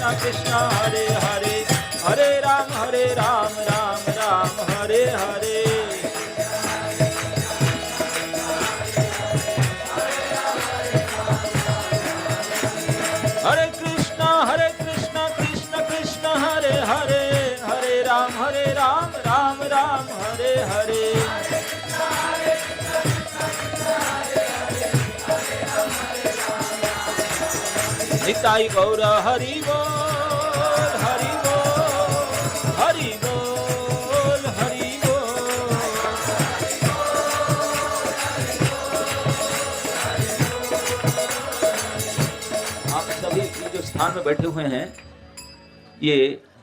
कृष्ण कृष्ण हरे हरे हरे राम राम राम हरे हरे। हरे कृष्ण कृष्ण कृष्ण हरे हरे हरे राम राम राम हरे हरे। निताई गौर हरि बोल हरि बोल हरि बोल हरि बोल। आप सभी जो स्थान में बैठे हुए हैं ये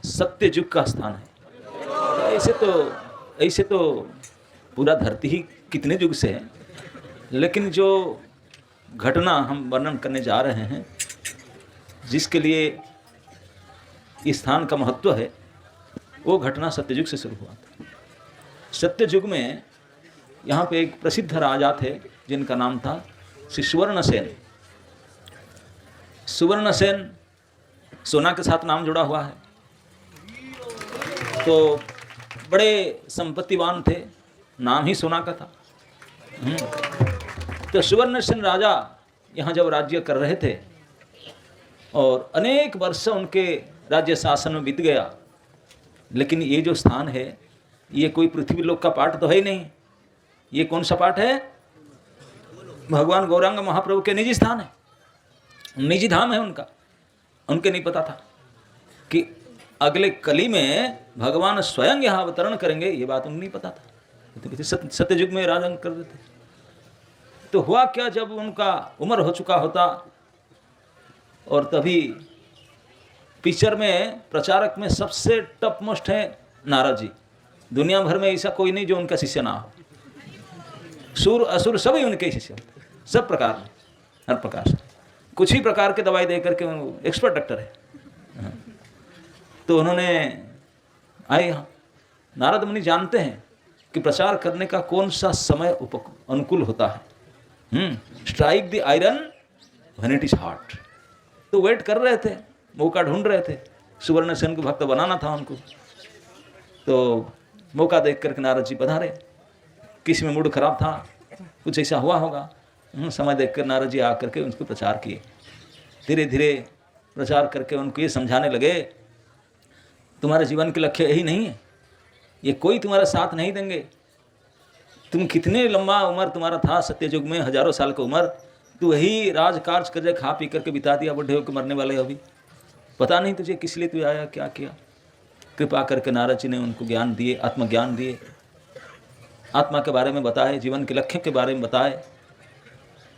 सत्य युग का स्थान है। ऐसे तो पूरा धरती ही कितने युग से है, लेकिन जो घटना हम वर्णन करने जा रहे हैं, जिसके लिए इस स्थान का महत्व है, वो घटना सत्ययुग से शुरू हुआ था। सत्ययुग में यहाँ पे एक प्रसिद्ध राजा थे जिनका नाम था श्री सुवर्णसेन। सुवर्णसेन सोना के साथ नाम जुड़ा हुआ है, तो बड़े संपत्तिवान थे, नाम ही सोना का था। तो सुवर्णसेन राजा यहाँ जब राज्य कर रहे थे और अनेक वर्ष उनके राज्य शासन में बीत गया, लेकिन ये जो स्थान है ये कोई पृथ्वी लोक का पाठ तो है ही नहीं। ये कौन सा पाठ है? भगवान गौरांग महाप्रभु के निजी स्थान है, निजी धाम है उनका। उनके नहीं पता था कि अगले कली में भगवान स्वयं यहाँ अवतरण करेंगे, ये बात उन्हें नहीं पता था। सत्ययुग में राज कर रहे थे। तो हुआ क्या, जब उनका उम्र हो चुका होता और तभी पिक्चर में प्रचारक में सबसे टॉप मोस्ट है नारद जी। दुनिया भर में ऐसा कोई नहीं जो उनका शिष्य ना हो। सुर असुर सभी उनके शिष्य, सब प्रकार में, हर प्रकार से। कुछ ही प्रकार के दवाई दे करके एक्सपर्ट डॉक्टर है। तो उन्होंने आए यहाँ। नारद मुनि जानते हैं कि प्रचार करने का कौन सा समय अनुकूल होता है। Strike the iron when it is hot. तो वेट कर रहे थे, मौका ढूंढ रहे थे। सुवर्णसेन को भक्त बनाना था उनको। तो मौका देख करके नारद जी पधारे। किसी में मूड खराब था, कुछ ऐसा हुआ होगा। समय देखकर नारद जी आकर के उनको प्रचार किए। धीरे धीरे प्रचार करके उनको ये समझाने लगे, तुम्हारे जीवन के लक्ष्य यही नहीं है, ये कोई तुम्हारा साथ नहीं देंगे। तुम कितने लंबा उम्र तुम्हारा था सत्ययुग में, हजारों साल का उम्र, तू वही राज कार्य कर खा पी करके बिता दिया, बुढ़े होकर मरने वाले हो अभी। पता नहीं तुझे किस लिए तू आया, क्या किया। कृपा करके नारद जी ने उनको ज्ञान दिए, आत्मज्ञान दिए, आत्मा के बारे में बताए, जीवन के लक्ष्य के बारे में बताए,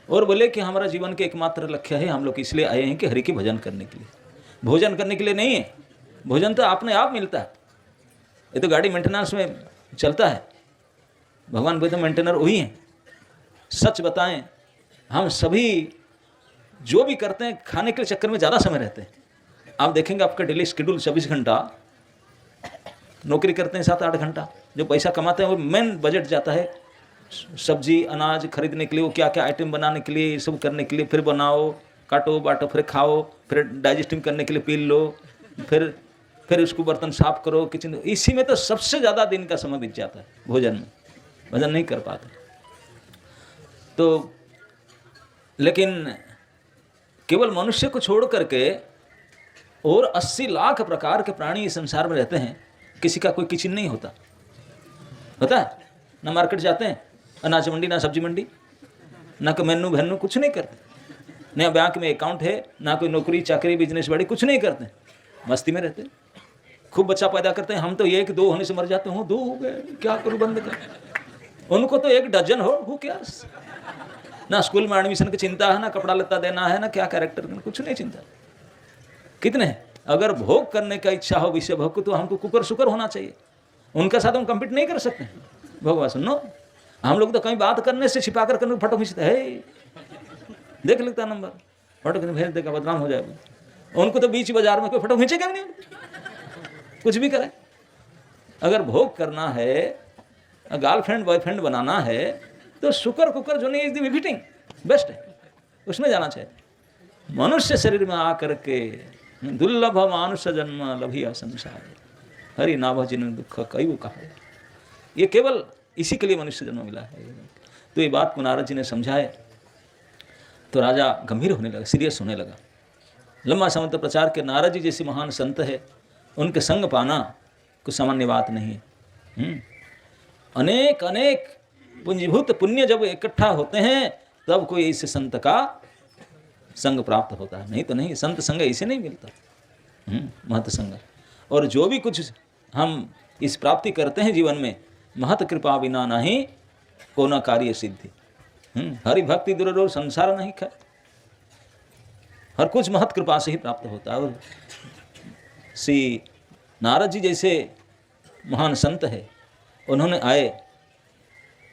और बोले कि हमारा जीवन के एकमात्र लक्ष्य है, हम लोग इसलिए आए हैं कि हरि के भजन करने के लिए, भोजन करने के लिए नहीं है। भोजन तो अपने आप मिलता है, ये तो गाड़ी मेंटेनेंस में चलता है। भगवान बुद्ध मेंटेनर वही हैं। सच बताएं, हम सभी जो भी करते हैं खाने के चक्कर में ज़्यादा समय रहते हैं। आप देखेंगे आपका डेली शेड्यूल 24 घंटा, नौकरी करते हैं 7-8 घंटा, जो पैसा कमाते हैं वो मेन बजट जाता है सब्जी अनाज खरीदने के लिए, वो क्या क्या आइटम बनाने के लिए, ये सब करने के लिए, फिर बनाओ, काटो बाटो, फिर खाओ, फिर डाइजेस्टिंग करने के लिए पी लो, फिर उसको बर्तन साफ करो, किचन, इसी में तो सबसे ज़्यादा दिन का समय बीत जाता है भोजन में। भोजन नहीं कर पाते। तो लेकिन केवल मनुष्य को छोड़ करके और 80 लाख प्रकार के प्राणी इस संसार में रहते हैं, किसी का कोई किचन नहीं होता है ना। मार्केट जाते हैं, अनाज मंडी ना सब्जी मंडी, ना कोई मेनू भेनू, कुछ नहीं करते। ना बैंक में अकाउंट है, ना कोई नौकरी चाकरी बिजनेस बड़ी, कुछ नहीं करते, मस्ती में रहते। खूब बच्चा पैदा करते हैं, हम तो 1-2 होने से मर जाते हो, 2 हो गए, क्या करूँ, बंद कर। उनको तो 1 डजन हो क्या। ना स्कूल में एडमिशन की चिंता है, ना कपड़ा लत्ता देना है, ना क्या कैरेक्टर, कुछ नहीं चिंता। कितने हैं? अगर भोग करने का इच्छा हो विषय भोग को, तो हमको कुकर शुकर होना चाहिए। उनका साथ हम कम्पीट नहीं कर सकते। भगवान सुनो, हम लोग तो कहीं बात करने से छिपा कर फोटो खींचते हैं, देख लेता नंबर, फोटो भेज देगा, बदनाम हो जाएगा। उनको तो बीच बाजार में कोई फोटो खींचेगा नहीं, कुछ भी करे। अगर भोग करना है, गर्लफ्रेंड बॉयफ्रेंड बनाना है, तो शुकर कुकर जो नहीं इज द बिफिटिंग बेस्ट है, उसमें जाना चाहिए। मनुष्य शरीर में आकर के दुर्लभ मानुष जन्म लभिया संसार, हरि नाभ जिन दुख कई वो कहा। ये केवल इसी के लिए मनुष्य जन्म मिला है। तो ये बात को नारद जी ने समझाए तो राजा गंभीर होने लगा, सीरियस होने लगा। लंबा समय तक प्रचार के नारद जी जैसे महान संत है, उनके संग पाना कुछ सामान्य बात नहीं है। अनेक अनेक पुंजीभूत पुण्य जब इकट्ठा होते हैं तब कोई ऐसे संत का संग प्राप्त होता है, नहीं तो नहीं। संत संग ऐसे नहीं मिलता, महत संग। और जो भी कुछ हम इस प्राप्ति करते हैं जीवन में, महत कृपा बिना नहीं को न कार्य सिद्धि। हरि भक्ति दुर्रो संसार नहीं खै, हर कुछ महत कृपा से ही प्राप्त होता है। और श्री नारद जी जैसे महान संत है, उन्होंने आए,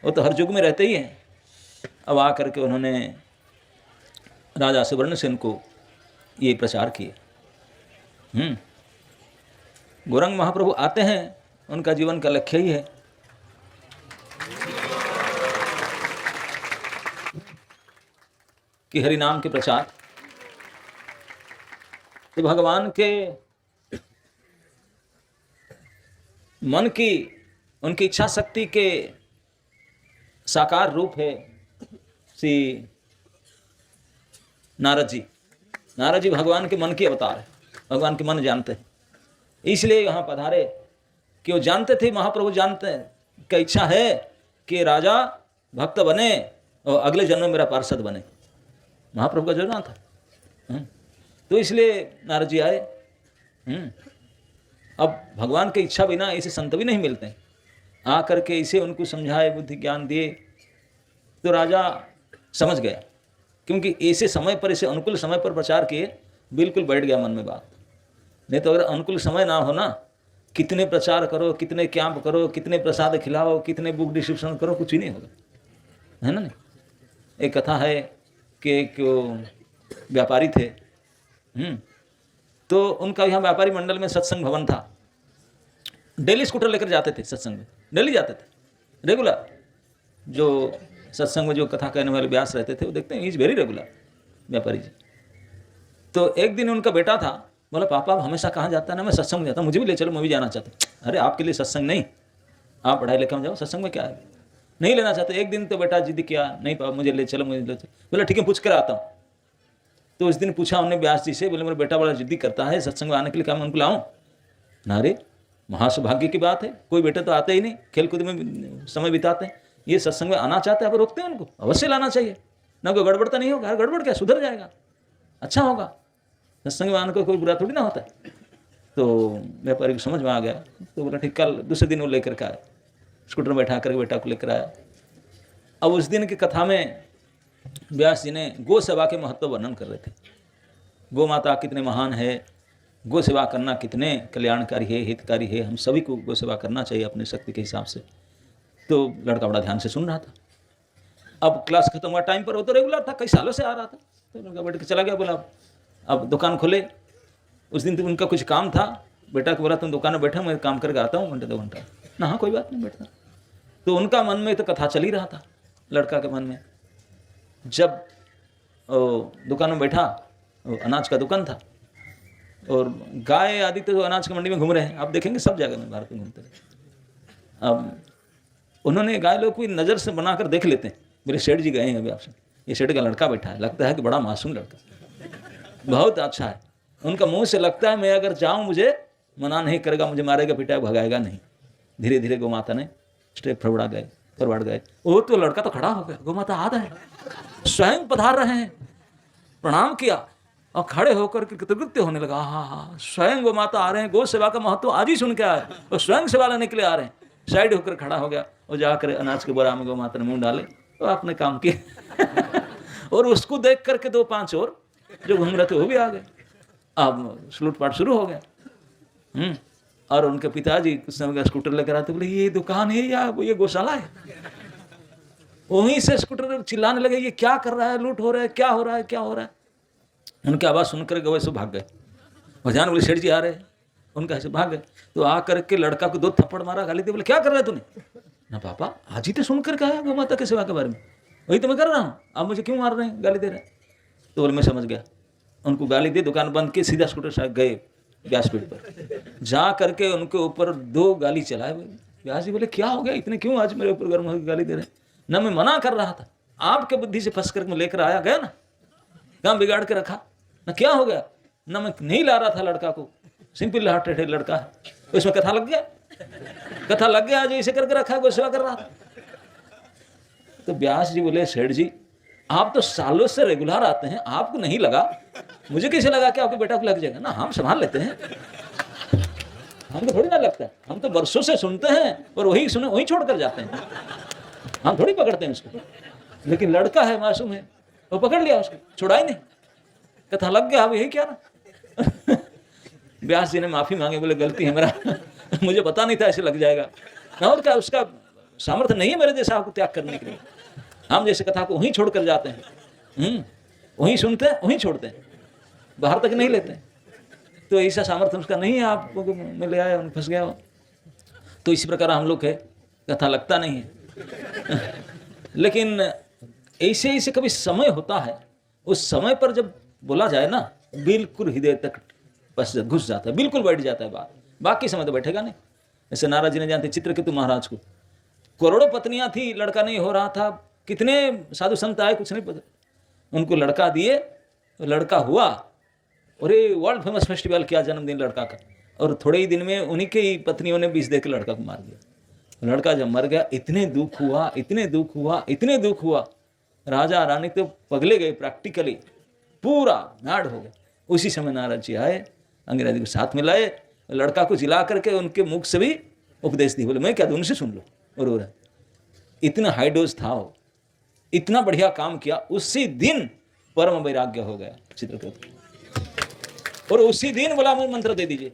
वो तो हर युग में रहते ही हैं। अब आकर के उन्होंने राजा सुवर्णसेन को ये प्रचार किए। गौरंग महाप्रभु आते हैं, उनका जीवन का लक्ष्य ही है कि हरि नाम के प्रचार। तो भगवान के मन की, उनकी इच्छा शक्ति के साकार रूप है श्री नारद जी। नारद जी भगवान के मन के अवतार है, भगवान के मन जानते हैं, इसलिए यहाँ पधारे कि वो जानते थे, महाप्रभु जानते हैं कि इच्छा है कि राजा भक्त बने और अगले जन्म में मेरा पार्षद बने। महाप्रभु का जन्म था, तो इसलिए नारद जी आए। अब भगवान की इच्छा बिना ऐसे संत भी नहीं मिलते हैं। आ करके इसे उनको समझाए, बुद्धि ज्ञान दिए, तो राजा समझ गया, क्योंकि ऐसे समय पर, ऐसे अनुकूल समय पर प्रचार किए, बिल्कुल बैठ गया मन में बात। नहीं तो अगर अनुकूल समय ना हो ना, कितने प्रचार करो, कितने कैंप करो, कितने प्रसाद खिलाओ, कितने बुक डिस्ट्रीब्यूशन करो, कुछ ही नहीं होगा, है ना। नहीं, एक कथा है कि एक व्यापारी थे, तो उनका यहाँ व्यापारी मंडल में सत्संग भवन था। डेली स्कूटर लेकर जाते थे सत्संग में, डेली जाते थे रेगुलर। जो सत्संग में जो कथा कहने वाले व्यास रहते थे, वो देखते हैं इज वेरी रेगुलर व्यापारी जी। तो एक दिन उनका बेटा था, बोला पापा आप हमेशा कहाँ जाता है ना, मैं सत्संग में जाता हूँ, मुझे भी ले चलो, मैं भी जाना चाहता हूँ। अरे आपके लिए सत्संग नहीं, आप पढ़ाई लेकर जाओ, सत्संग में क्या है, नहीं लेना चाहते। एक दिन तो बेटा जिद किया, नहीं पापा मुझे ले चलो, मुझे ले चलो। बोला ठीक है, पूछ कर आता हूँ। तो उस दिन पूछा हमने व्यास जी से, बोले मेरा बेटा बड़ा जिद्दी करता है सत्संग में आने के लिए, क्या मैं उनको लाऊं? ना रे, महासौभाग्य की बात है, कोई बेटे तो आते ही नहीं, खेलकूद में समय बिताते हैं, ये सत्संग में आना चाहते हैं, आप रोकते हैं उनको? अवश्य लाना चाहिए ना, कोई गड़बड़ तो नहीं होगा। यार गड़बड़ क्या, सुधर जाएगा, अच्छा होगा, सत्संग में आने का कोई बुरा थोड़ी ना होता है। तो व्यापारी को समझ में आ गया, तो बोला ठीक, कल दूसरे दिन वो लेकर के आया, स्कूटर में बैठा करके बेटा को लेकर आया। अब उस दिन की कथा में व्यास जी ने गौ सेवा के महत्व वर्णन कर रहे थे। गौ माता कितने महान है, गौ सेवा करना कितने कल्याणकारी है, हितकारी है, हम सभी को गौ सेवा करना चाहिए अपनी शक्ति के हिसाब से। तो लड़का बड़ा ध्यान से सुन रहा था। अब क्लास खत्म हुआ टाइम पर, वो तो रेगुलर था, कई सालों से आ रहा था, तो लड़का बैठ के चला गया। बोला अब दुकान खोले। उस दिन तो उनका कुछ काम था, बेटा को बोला तुम दुकान में बैठा, मैं काम करके आता हूँ घंटे 2 घंटा। ना हाँ कोई बात नहीं, बैठता। तो उनका मन में तो कथा चल ही रहा था, लड़का के मन में। जब दुकान में बैठा, अनाज का दुकान था, और गाय आदि तो अनाज की मंडी में घूम रहे हैं, आप देखेंगे सब जगह में भारत में घूमते हैं। अब उन्होंने गाय लोग कोई नज़र से बनाकर देख लेते हैं, मेरे सेठ जी गए हैं अभी आपसे, ये सेठ का लड़का बैठा है, लगता है कि बड़ा मासूम लड़का, बहुत अच्छा है। उनका मुंह से लगता है मैं अगर जाऊं मुझे मना नहीं करेगा, मुझे मारेगा पिटाएगा, भगाएगा नहीं। धीरे धीरे गौ माता ने स्टेप फरवड़ गए। वो तो लड़का तो खड़ा हो गया, गौ माता आ गए, स्वयं पधार रहे हैं, प्रणाम किया और खड़े होकर के कृतकृत्य होने लगा। हाँ, स्वयं गौ माता आ रहे हैं, गौ सेवा का महत्व आज ही सुन के आए और स्वयं सेवा लेने के लिए आ रहे हैं। साइड होकर खड़ा हो गया और जाकर अनाज के बोरा में गौ माता ने मुंह डाले तो आपने काम किया। और उसको देख करके 2-5 और जो घूम रहे थे वो भी आ गए। अब लूटपाट शुरू हो गया। और उनके पिताजी कुछ समय का स्कूटर लेकर आते, बोले ये दुकान है या ये गौशाला है? वहीं से स्कूटर चिल्लाने लगे, ये क्या कर रहा है, लूट हो रहा है, क्या हो रहा है, क्या हो रहा है। उनकी आवाज़ सुनकर गए सब भाग गए। भजान बोले सेठ जी आ रहे हैं, उनका ऐसे भाग गए। तो आकर के लड़का को 2 थप्पड़ मारा, गाली दी, बोले क्या कर रहा है तूने? ना पापा आज ही तो सुनकर के आया गौ माता की सेवा के बारे में, वही तो मैं कर रहा हूँ, आप मुझे क्यों मार रहे हैं, गाली दे रहे हैं? तो बोले मैं समझ गया, उनको गाली दी, दुकान बंद की, सीधा स्कूटर से गए व्यासपीठ पर। जा करके उनके ऊपर 2 गाली चलाए। व्यास जी बोले क्या हो गया, इतने क्यों आज मेरे ऊपर गर्म होकर गाली दे रहे हैं? ना मैं मना कर रहा था, आपके बुद्धि से फंस कर मैं लेकर आया गया ना, काम बिगाड़ के रखा ना, क्या हो गया? ना मैं नहीं ला रहा था लड़का को, सिंपल हार्ट अटैक लड़का है, तो इसमें कथा लग गया, कथा लग गया, जो इसे करके रखा है वो सेवा कर रहा था। तो व्यास जी बोले सेठ जी आप तो सालों से रेगुलर आते हैं, आपको नहीं लगा, मुझे कैसे लगा कि आपके बेटा को लग जाएगा? ना हम संभाल लेते हैं, हमको थोड़ी ना लगता है, हम तो वर्षों से सुनते हैं और वही सुने वही छोड़ कर जाते हैं, हम थोड़ी पकड़ते हैं उसको। लेकिन लड़का है, मासूम है, वो पकड़ लिया उसको, छोड़ा ही नहीं, कथा लग गया। अब यही क्या ना। व्यास जी ने माफी मांगे, बोले गलती है मेरा, मुझे पता नहीं था ऐसे लग जाएगा ना, और क्या उसका सामर्थ्य नहीं है मेरे जैसा आपको त्याग करने के लिए। हम जैसे कथा को वहीं छोड़ कर जाते हैं, वहीं सुनते हैं वहीं छोड़ते हैं, बाहर तक नहीं लेते हैं। तो ऐसा सामर्थ्य उसका नहीं है, आपको में ले आया फंस गया। तो इसी प्रकार हम लोग है, कथा लगता नहीं है। लेकिन ऐसे ऐसे कभी समय होता है, उस समय पर जब बोला जाए ना, बिल्कुल हृदय तक बस घुस जाता है, बिल्कुल बैठ जाता है बात, बाकी समय तो बैठेगा नहीं। जैसे नारद जी ने जानते चित्रकेतु महाराज को, करोड़ों पत्नियां थी, लड़का नहीं हो रहा था, कितने साधु संत आए, कुछ नहीं पता, उनको लड़का दिए, लड़का हुआ, और ये वर्ल्ड फेमस फेस्टिवल किया जन्मदिन लड़का का, और थोड़े ही दिन में उन्हीं की ही पत्नियों ने विष देकर लड़का को मार दिया। लड़का जब मर गया, इतने दुख हुआ, इतने दुख हुआ, इतने दुख हुआ, राजा रानी तो पगले गए, प्रैक्टिकली पूरा मैड हो गए। उसी समय नारद जी आए, अंग्रेजी को साथ में लाए, लड़का को जिला करके उनके मुख से भी उपदेश दिए, बोले मैं क्या दूं, उनसे सुन लो। और इतना हाई डोज था वो, इतना बढ़िया काम किया, उसी दिन परम वैराग्य हो गया चित्रकेतु। और उसी दिन बोला मुझे मंत्र दे दीजिए,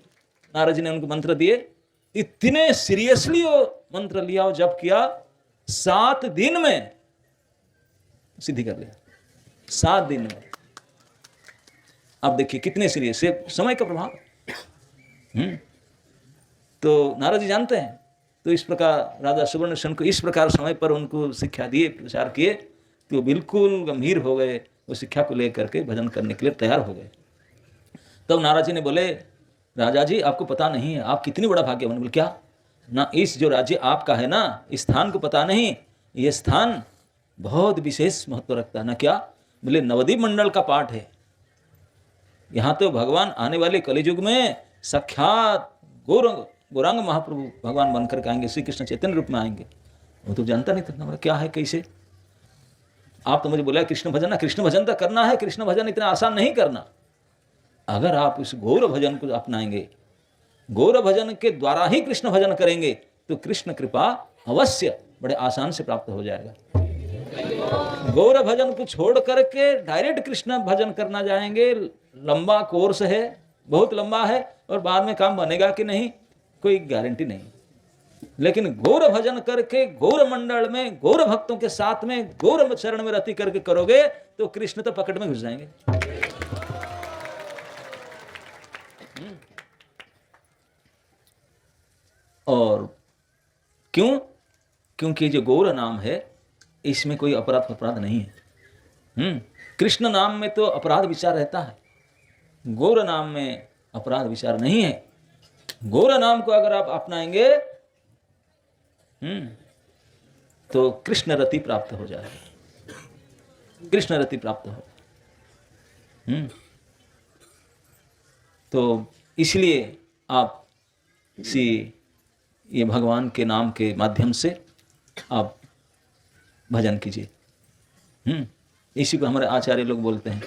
नारद जी ने उनको मंत्र दिए, इतने सीरियसली वो मंत्र लिया और जब किया, 7 दिन में सिद्धि कर लिया, 7 दिन में। अब देखिए कितने सीरियस है, समय का प्रभाव। तो नारद जी जानते हैं, तो इस प्रकार राजा सुवर्णसेन को इस प्रकार समय पर उनको शिक्षा दिए, प्रचार किए, तो बिल्कुल गंभीर हो गए, वो शिक्षा को लेकर के भजन करने के लिए तैयार हो गए। तब नारद जी ने बोले राजा जी आपको पता नहीं है, आप कितनी बड़ा भाग्यवान। बोले क्या ना, इस जो राज्य आपका है ना, इस स्थान को पता नहीं, ये स्थान बहुत विशेष महत्व रखता है ना। क्या? बोले नवद्वीप मंडल का पाठ है, यहाँ तो भगवान आने वाले कलियुग में साक्षात गौरांग महाप्रभु भगवान बनकर के आएंगे, श्री कृष्ण चैतन्य रूप में आएंगे। वो तो जानता नहीं था क्या है कैसे। आप तो मुझे बोला कृष्ण भजन, कृष्ण भजन तो करना है, कृष्ण भजन इतना आसान नहीं करना। अगर आप इस गौर भजन को अपनाएंगे, गौर भजन के द्वारा ही कृष्ण भजन करेंगे, तो कृष्ण कृपा अवश्य बड़े आसान से प्राप्त हो जाएगा। गौर भजन को छोड़ करके डायरेक्ट कृष्ण भजन करना जाएंगे, लंबा कोर्स है, बहुत लंबा है, और बाद में काम बनेगा कि नहीं कोई गारंटी नहीं। लेकिन गौर भजन करके गौर मंडल में गौर भक्तों के साथ में गौर चरण में रति करके करोगे, तो कृष्ण तो पकड़ में घुस जाएंगे। और क्यों? क्योंकि जो गौर नाम है इसमें कोई अपराध नहीं है। कृष्ण नाम में तो अपराध विचार रहता है, गौर नाम में अपराध विचार नहीं है। गौर नाम को अगर आप अपनाएंगे तो कृष्ण रति प्राप्त हो जाएगा, कृष्ण रति प्राप्त हो। तो इसलिए आप ये भगवान के नाम के माध्यम से आप भजन कीजिए। इसी को हमारे आचार्य लोग बोलते हैं,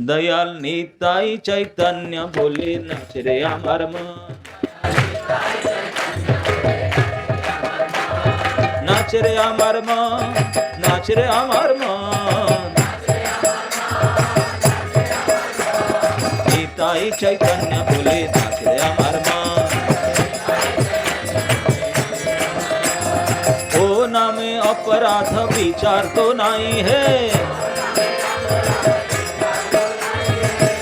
दयाल निताई चैतन्य बोले नाच रे अमर मन, नाच रे अमर मन, नाच रे अमर मन, निताई चैतन्य बोले नाच रे अमर मन। ओ नामे अपराध विचार तो नहीं है,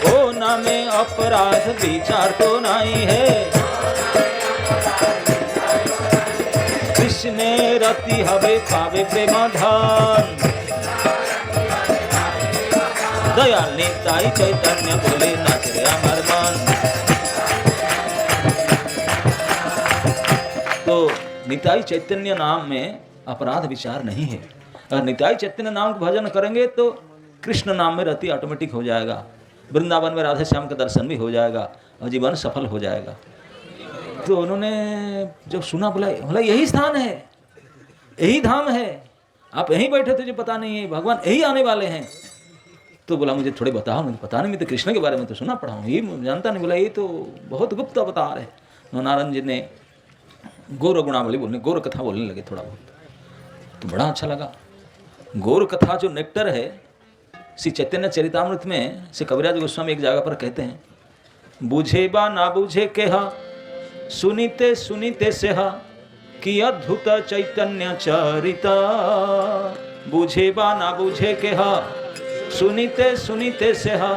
ओ नामे अपराध विचार तो नहीं है। कृष्ण रति हवे पावे प्रेम धन, दयाल निताई चैतन्य बोले नाच रे अमर मन। तो निताई चैतन्य नाम में अपराध विचार नहीं है। अगर निताई चैतन्य नाम का भजन करेंगे तो कृष्ण नाम में रति ऑटोमेटिक हो जाएगा, वृंदावन में राधे श्याम का दर्शन भी हो जाएगा और जीवन सफल हो जाएगा। तो उन्होंने जब सुना बोला यही स्थान है, यही धाम है, आप यहीं बैठे थे, जो पता नहीं है भगवान यही आने वाले हैं। तो बोला मुझे थोड़े बताओ, मुझे पता नहीं, मैं तो कृष्ण के बारे में तो सुना पढ़ा हूँ, ये जानता नहीं। बोला ये तो बहुत गुप्त अवतार है। नारायण जी ने गौर गुणावली बोलने, गौर कथा बोलने लगे थोड़ा बहुत, तो बड़ा अच्छा लगा। गौर कथा जो नेक्टर है, श्री चैतन्य चरितामृत में श्री कविराज गोस्वामी एक जगह पर कहते हैं, बूझे बा ना बूझे केहा सुनीते सुनीते सेहा कि अद्भुत चैतन्य चरिता। बूझे बा ना बूझे केहा सुनीते सुनीते सेहा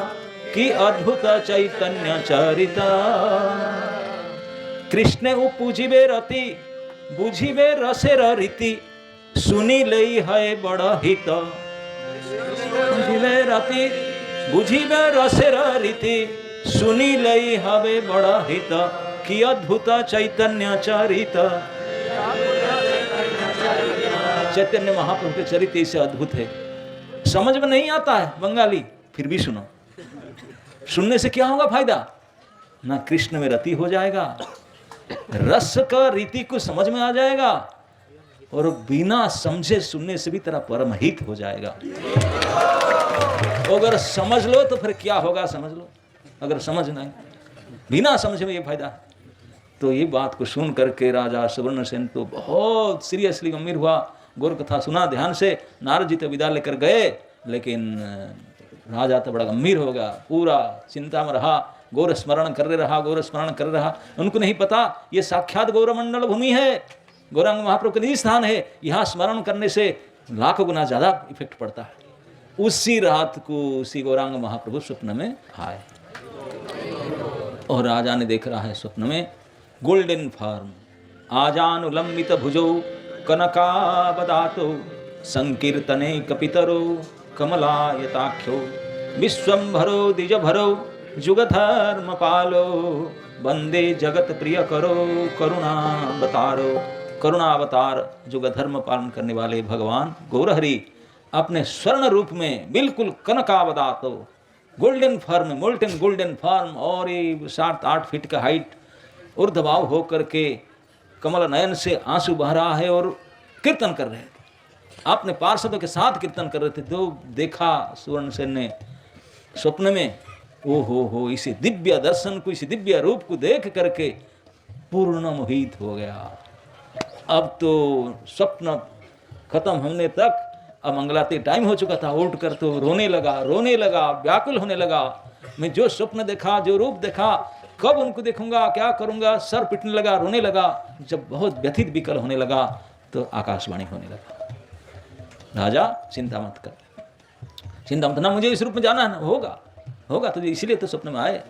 कि अद्भुत चैतन्य चरिता। कृष्ण उपजीवे रति बुझिबे रसेर रीति सुनी लई है बड़ हित। बुझिबे रति बुझिबे रसेर रीति सुनी लई हवे बड़ हित कि अद्भुत चैतन्य चरित। चैतन्य महाप्रभु के चरित्र इसे अद्भुत है, समझ में नहीं आता है बंगाली, फिर भी सुनो। सुनने से क्या होगा फायदा? ना कृष्ण में रति हो जाएगा, रस का रीति को समझ में आ जाएगा, और बिना समझे सुनने से भी तेरा परमहित हो जाएगा। अगर समझ लो तो फिर क्या होगा समझ लो, अगर समझ नहीं, बिना समझे में ये फायदा है। तो ये बात को सुन करके राजा सुवर्णसेन तो बहुत सीरियसली गंभीर हुआ। गौर कथा सुना ध्यान से, नारद जी तो विदा लेकर गए, लेकिन राजा तो बड़ा गंभीर हो गया, पूरा चिंता में रहा, गौर स्मरण कर रहा, गौर स्मरण कर रहा। उनको नहीं पता ये साक्षात गौरमंडल भूमि है, गौरांग महाप्रभु का निज स्थान है, यहाँ स्मरण करने से लाखों गुना ज्यादा इफेक्ट पड़ता है। उसी रात को उसी गौरांग महाप्रभु स्वप्न में आए, और राजा ने देख रहा है स्वप्न में गोल्डन फॉर्म, आजानुलंबित भुजौ कनकावदातो संकीर्तने कपितरो कमलायताख्यो विश्वंभरो द्विजभरो जुगधर्मपालो वंदे जगत प्रिय करो करुणावतारो। करुणावतार जुगधर्म पालन करने वाले भगवान गौरहरि अपने स्वर्ण रूप में बिल्कुल कनकावदातो, golden form, molten golden form, और ये 7-8 फीट का हाइट, ऊर्ध्वभाव होकर के कमल नयन से आंसू बह रहा है और कीर्तन कर रहे थे, अपने पार्षदों के साथ कीर्तन कर रहे थे। तो देखा सुवर्णसेन ने स्वप्न में, ओ हो, इसी दिव्य दर्शन को, इसी दिव्य रूप को देख करके पूर्ण मोहित हो गया। अब तो स्वप्न खत्म होने तक अब मंगलाती टाइम हो चुका था, उठ कर तो रोने लगा, व्याकुल होने लगा। मैं जो स्वप्न देखा, जो रूप देखा, कब उनको देखूंगा, क्या करूंगा, सर पिटने लगा, रोने लगा। जब बहुत व्यथित विकल होने लगा तो आकाशवाणी होने लगा, राजा चिंता मत कर, चिंता मत ना, मुझे इस रूप में जाना है, होगा तुझे, इसीलिए तो स्वप्न में आए।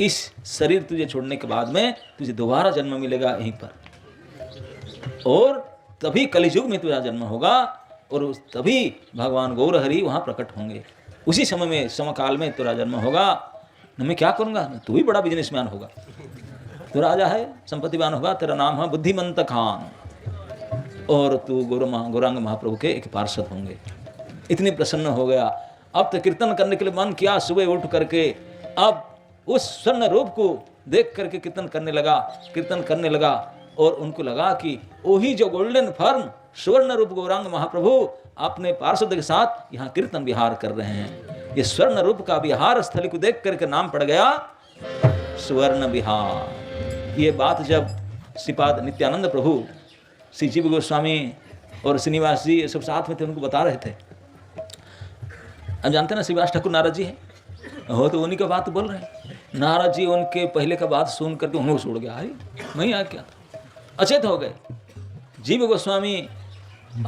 इस शरीर तुझे छोड़ने के बाद में तुझे दोबारा जन्म मिलेगा यहीं पर, और तभी कलियुग में तुझा जन्म होगा, और तभी भगवान गौरहरि वहाँ प्रकट होंगे। उसी समय में, समकाल में तेरा जन्म होगा। मैं क्या करूँगा, तू भी बड़ा बिजनेसमैन होगा, तू राजा है, संपत्तिवान होगा, तेरा नाम है बुद्धिमंत खान, और तू गौरांग महाप्रभु के एक पार्षद होंगे। इतनी प्रसन्न हो गया। अब तो कीर्तन करने के लिए मन किया, सुबह उठ करके अब उस स्वर्ण रूप को देख करके कीर्तन करने लगा, और उनको लगा कि वही जो गोल्डन फॉर्म स्वर्ण रूप गौरांग महाप्रभु अपने पार्षद के साथ यहाँ कीर्तन विहार कर रहे हैं। ये स्वर्ण रूप का विहार स्थल को देख करके नाम पड़ गया स्वर्ण विहार। ये बात जब श्रीपाद नित्यानंद प्रभु, श्री जीव गोस्वामी और श्रीनिवास जी ये सब साथ में थे, उनको बता रहे थे। अब जानते ना श्रीवास ठाकुर नारद जी हैं, हो तो उन्हीं का बात बोल रहे हैं। नारद जी उनके पहले का बात सुन करके उन्होंने छोड़ गया, अरे मैं यहाँ क्या, अचेत हो गए। जीव गोस्वामी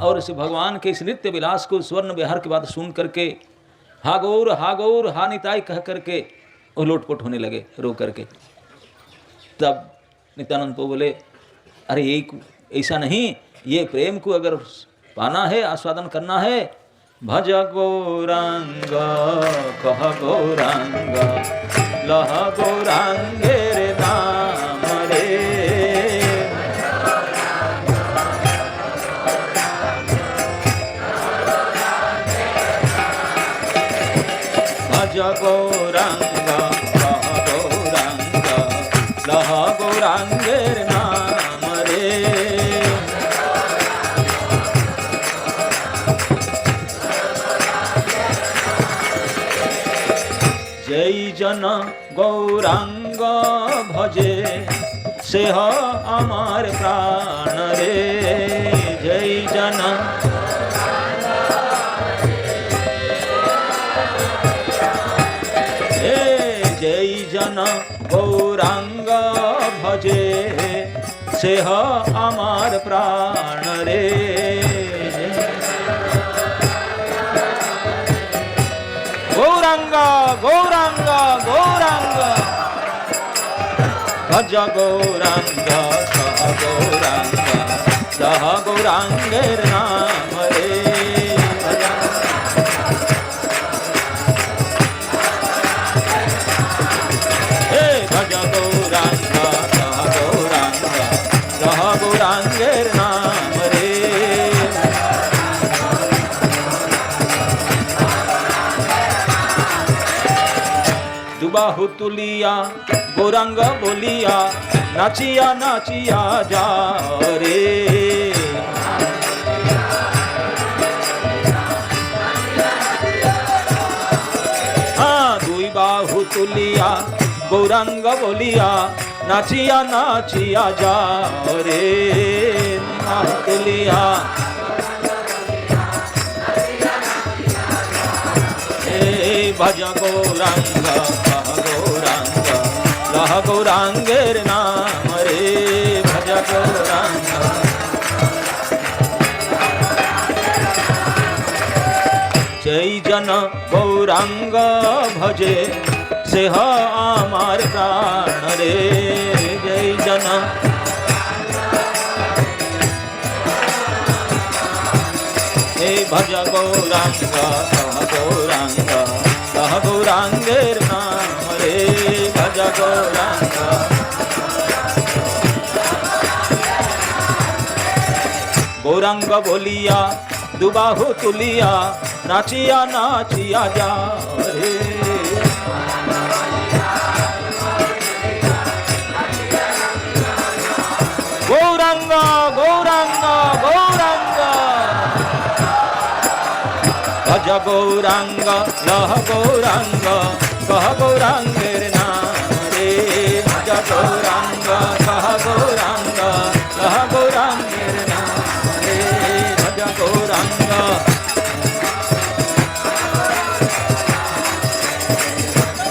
और इस भगवान के इस नित्य विलास को, स्वर्ण विहार की बात सुन करके हा गौर हा निताई कह करके वो लोटपोट होने लगे रो करके। तब नित्यानंद को बोले, अरे ये ऐसा नहीं, ये प्रेम को अगर पाना है, आस्वादन करना है, भज गौरांग कह गौरांग लह गौरांगेर नाम रे। भज गौरांग कह गौरांग लह गौरांगेर नाम रे। जय जन गौरांग भजे सेह आमार प्राण रे। जय जन जय जन गौरांग भजे सेह आमार प्राण रे। गौरांग गौरांग गौरांग भज गौरांग कह गौरांग लह गौरांगेर नाम रे। भज गौरांग कह गौरांग लह गौरांगेर नाम रे। दुबाहु तुलिया गौरांग बोलिया नाचिया नाचिया जा रे। हाँ दुई बाहु तुलिया गौरांग बोलिया नाचिया नाचिया जा रे। तुलिया भज गौरांग कह गौरांग लह गौरांगेर नाम रे। भज गौरांग जय जन गौरांग भजे सेह आमार प्राण रे। जय जन भज गौरांग कह गौरांग लह गौरांगेर नाम रे। भज गौरांग गौरांग बोलिया दुबाहु तुलिया नाचिया नाचिया जा रे। गौरांग गौरांग गौरांग भज गौरांग लह गौरांग कह गौरांगेर नाम रे। भज गौरांग कह गौरांग लह गौरांगेर नाम रे। भज गौरांग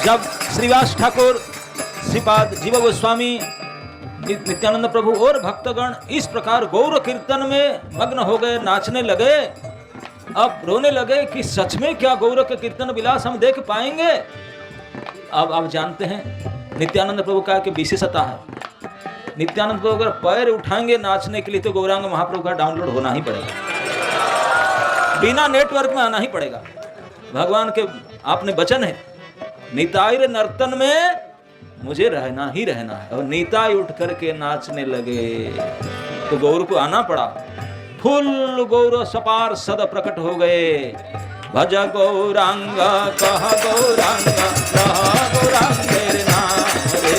जब श्रीवास ठाकुर श्रीपाद जीव गोस्वामी नित्यानंद प्रभु और भक्तगण इस प्रकार गौर कीर्तन में मग्न हो गए, नाचने लगे, अब रोने लगे कि सच में क्या गौर के कीर्तन विलास हम देख पाएंगे। अब आप जानते हैं नित्यानंद प्रभु का कि विशेषता है, नित्यानंद प्रभु अगर पैर उठाएंगे नाचने के लिए तो गौरांग महाप्रभु का डाउनलोड होना ही पड़ेगा, बिना नेटवर्क में आना ही पड़ेगा। भगवान के आपने वचन है निताई रे नर्तन में मुझे रहना ही रहना है, और निताई उठ करके नाचने लगे तो गौर को आना पड़ा। फुल गौर सपार सद प्रकट हो गए। भज गौरांग कह गौरांग लह गौरांगेर नाम रे।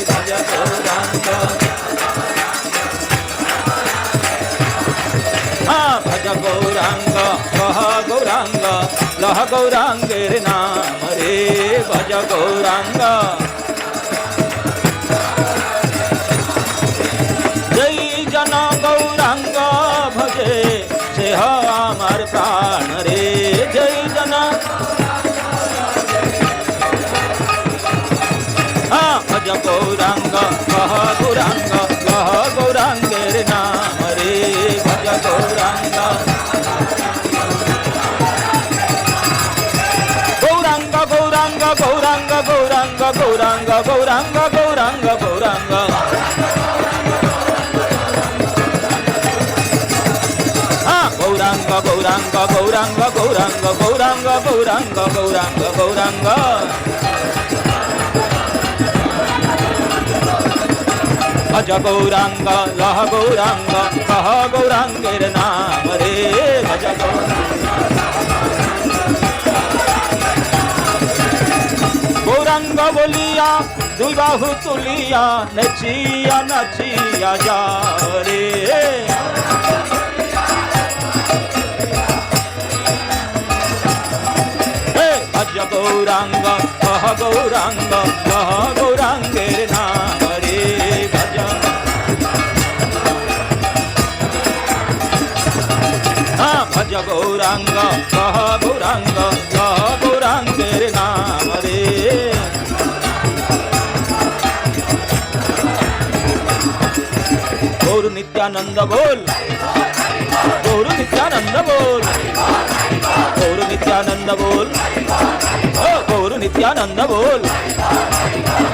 भज गौरांग हाँ भज गौरांग कह गौरांग लह गौरांगेर नाम रे। भज गौरांग जय जन गौरांग भजे सेह आमार प्राण रे। जय जन हाँ भज गौरांग कह गौरांग लह गौरांगेर नाम रे। भज गौरांग गौरांग गौरांग गौरांग गौरांग गौरांग गौरांग गौरांग गौरांग हाँ गौरांग गौरांग गौरांग गौरांग गौरांग गौरांग गौरांग गौरांग गौरांग भज गौरांग लह गौरांग कह गौरांगेर नाम रे भज गौरांग बोलिया दुई बाहु तुलिया नचिया नचिया जा रे भज गौरांग कह गौरांग कह गौरांगेर नाम रे भज भज गौरांग कह गौरांग कह गौरांगेर नाम रे गौर नित्यानंद बोल गौर नित्यानंद बोल गौर नित्यानंद बोल गौर नित्यानंद बोल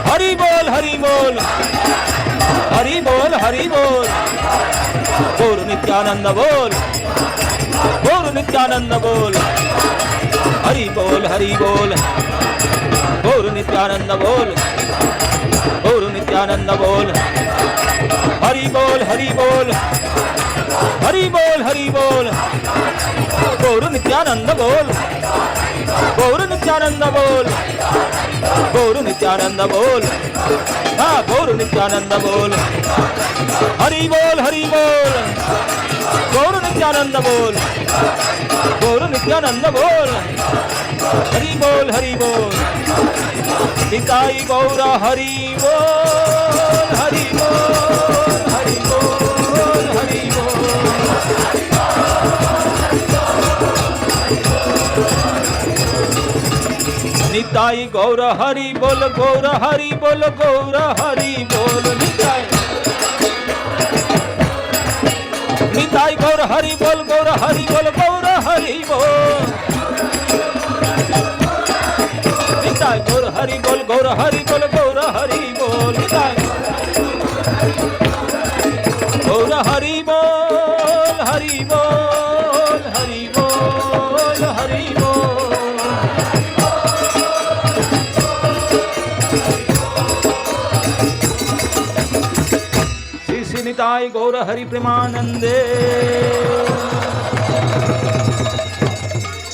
हरि बोल हरि बोल हरि बोल हरि बोल गौर नित्यानंद बोल गौर नित्यानंद बोल हरि बोल हरि बोल गौर नित्यानंद बोल गौर नित्यानंद बोल हरि बोल हरि बोल हरि बोल हरि बोल गौर नित्यानंद बोल गौर नित्यानंद बोल गौर नित्यानंद बोल हाँ गौर नित्यानंद बोल हरि बोल हरि बोल गौर नित्यानंद बोल गौर नित्यानंद बोल हरि बोल हरि बोल निताई गौर हरि बोल हरि बोल हरि बोल हरि बोल निताई गौर हरि बोल गौर हरि बोल गौर हरि बोल निताई निताई गौर हरि बोल गौर हरि बोल गौर हरि बोल निताई गौर हरि बोल गौर हरि बोल गौर हरि बोल निताई गौर हरि बोल हरि बोल हरि बोल हरि बोल श्री निताई गौर हरि प्रेमानंदे।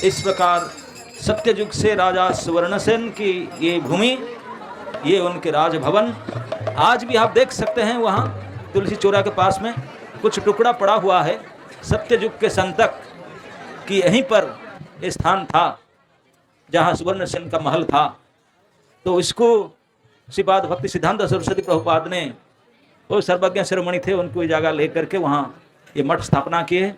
इस प्रकार सत्ययुग से राजा सुवर्णसेन की ये भूमि, ये उनके राजभवन आज भी आप देख सकते हैं। वहाँ तुलसी चौरा के पास में कुछ टुकड़ा पड़ा हुआ है। सत्ययुग के संतक की यहीं पर स्थान था जहाँ सुवर्णसेन का महल था। तो इसको श्रीपाद भक्ति सिद्धांत सरस्वती प्रभुपाद ने, वो सर्वज्ञ शिरोमणि थे, उनको जगह लेकर के वहाँ ये मठ स्थापना किए।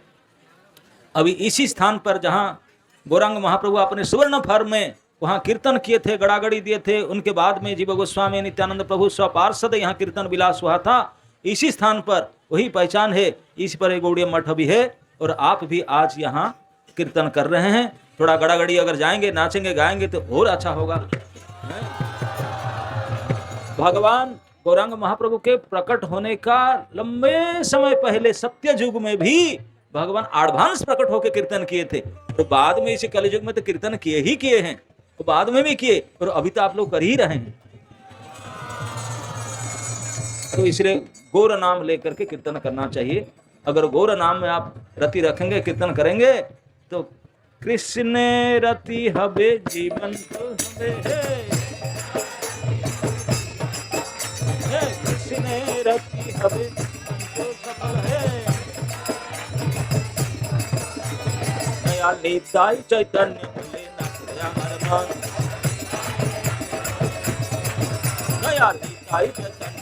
अभी इसी स्थान पर जहाँ गौरांग महाप्रभु अपने सुवर्ण फर में वहाँ कीर्तन किए थे, गड़ागड़ी दिए थे, उनके बाद में जीव गोस्वामी नित्यानंद प्रभु स्वपार्षद यहाँ कीर्तन विलास हुआ था। इसी स्थान पर वही पहचान है। इस पर एक गौड़ीय मठ भी है और आप भी आज यहाँ कीर्तन कर रहे हैं। थोड़ा गड़ागड़ी अगर जाएंगे, नाचेंगे, गाएंगे तो और अच्छा होगा। भगवान गौरांग महाप्रभु के प्रकट होने का लंबे समय पहले सत्ययुग में भी भगवान एडवांस प्रकट होकर कीर्तन किए थे। और बाद में इसी कलयुग में तो कीर्तन किए ही किए हैं, तो बाद में भी किए, और अभी तो आप लोग कर ही रहे हैं। तो इसलिए गौर नाम लेकर के कीर्तन करना चाहिए। अगर गौर नाम में आप रति रखेंगे, कीर्तन करेंगे, तो कृष्ण रति हबे जीवन तो हबे कृष्ण रति हबे तो सफल है। नया निताई चैतन्य बोले नया मन, नया निताई चैतन्य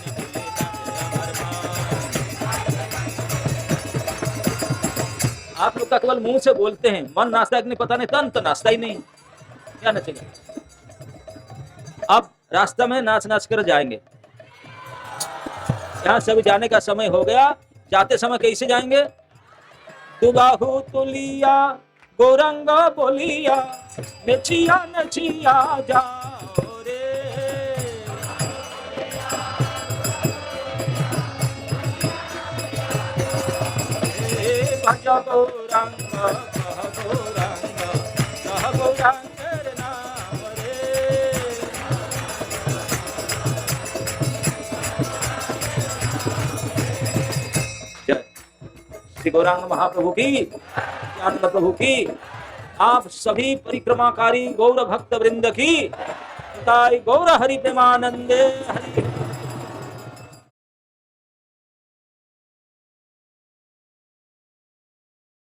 आप लोग का केवल मुंह से बोलते हैं, मन नाचता है कि नहीं पता नहीं, तन तो नाचता ही नहीं। क्या नचेगा? अब रास्ता में नाच नाच कर जाएंगे। यहाँ से भी जाने का समय हो गया। जाते समय कैसे जाएंगे? तू बाहु तुलिया गौरंग बोलिया नचिया नचिया जाओ रे। भज गौरंग गौरांग तेरे नाम रे। जय श्री गौरांग महाप्रभु की, नित्यानंद प्रभु की, आप सभी परिक्रमाकारी गौर भक्त वृंद की, गौर हरि प्रेमानंदे हरि।